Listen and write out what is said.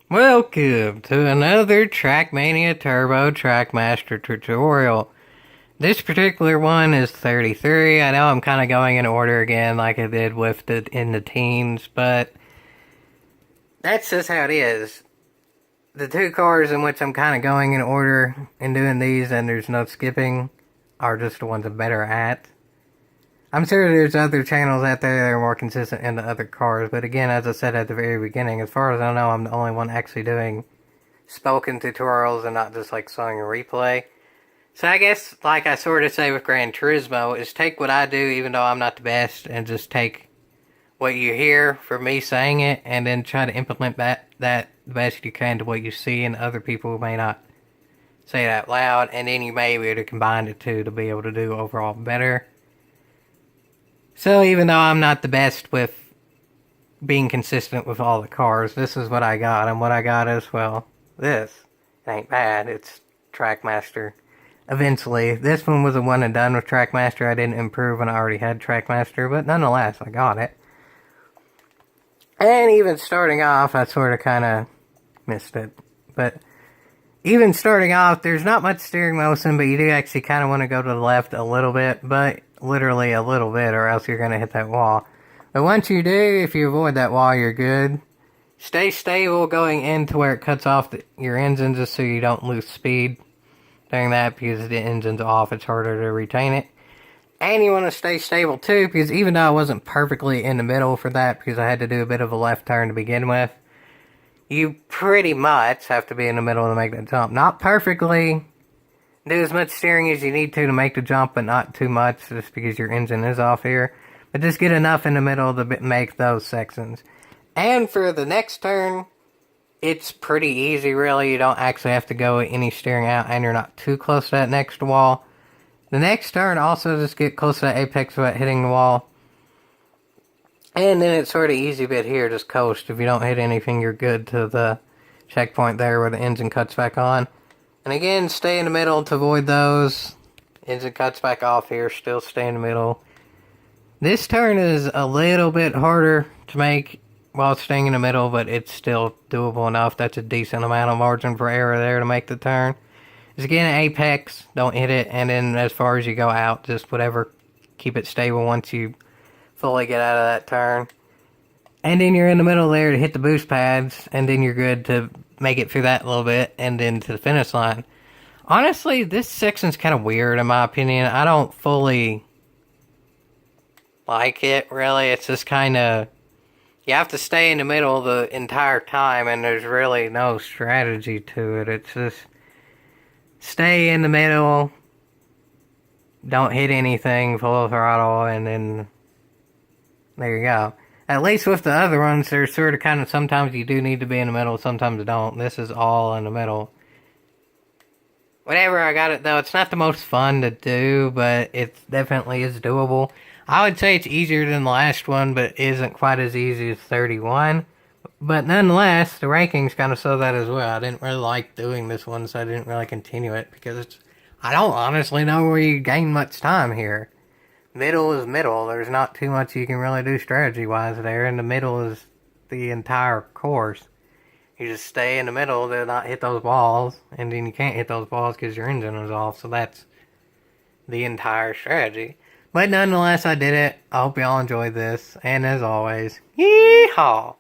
Welcome to another Trackmania Turbo Trackmaster tutorial. This particular one is 33. I know I'm kind of going in order again like I did with it in the teens, but that's just how it is. The two cars in which I'm kind of going in order and doing these and there's no skipping are just the ones I'm better at. I'm sure there's other channels out there that are more consistent in the other cars, but again, as I said at the very beginning, as far as I know, I'm the only one actually doing spoken tutorials and not just like showing a replay. So I guess, like I sort of say with Gran Turismo, is take what I do, even though I'm not the best, and just take what you hear from me saying it, and then try to implement that the best you can to what you see in other people who may not say it out loud, and then you may be able to combine the two to be able to do overall better. So even though I'm not the best with being consistent with all the cars, this is what I got, and what I got is, well, this. It ain't bad, it's Trackmaster. Eventually, this one was a one and done with Trackmaster. I didn't improve when I already had Trackmaster, but nonetheless, I got it. And even starting off, I sort of kind of missed it. But even starting off, there's not much steering motion, but you do actually kind of want to go to the left a little bit, but literally a little bit, or else you're going to hit that wall. But once you do, if you avoid that wall, you're good. Stay stable going into where it cuts off your engine, just so you don't lose speed during that, because the engine's off, it's harder to retain it. And you want to stay stable too, because even though I wasn't perfectly in the middle for that, because I had to do a bit of a left turn to begin with, you pretty much have to be in the middle to make that jump. Not perfectly. Do as much steering as you need to make the jump, but not too much, just because your engine is off here. But just get enough in the middle to make those sections. And for the next turn, it's pretty easy, really. You don't actually have to go any steering out, and you're not too close to that next wall. The next turn, also just get close to the apex without hitting the wall. And then it's sort of easy bit here, just coast. If you don't hit anything, you're good to the checkpoint there where the engine cuts back on. And again, stay in the middle to avoid those. Engine cuts back off here, still stay in the middle. This turn is a little bit harder to make while staying in the middle, but it's still doable enough. That's a decent amount of margin for error there to make the turn. Just again, apex, don't hit it, and then as far as you go out, just whatever, keep it stable once you fully get out of that turn. And then you're in the middle there to hit the boost pads, and then you're good to make it through that a little bit, and then to the finish line. Honestly, this section's kind of weird in my opinion. I don't fully like it, really. It's just kind of, you have to stay in the middle the entire time, and there's really no strategy to it. It's just, stay in the middle, don't hit anything, full throttle, and then there you go. At least with the other ones, there's sort of kind of, sometimes you do need to be in the middle, sometimes you don't. This is all in the middle. Whenever I got it, though, it's not the most fun to do, but it definitely is doable. I would say it's easier than the last one, but isn't quite as easy as 31. But nonetheless, the rankings kind of show that as well. I didn't really like doing this one, so I didn't really continue it, because it's, I don't honestly know where you gain much time here. Middle is middle. There's not too much you can really do strategy-wise there, and the middle is the entire course. You just stay in the middle to not hit those walls, and then you can't hit those walls because your engine is off, so that's the entire strategy. But nonetheless, I did it. I hope y'all enjoyed this, and as always, yeehaw!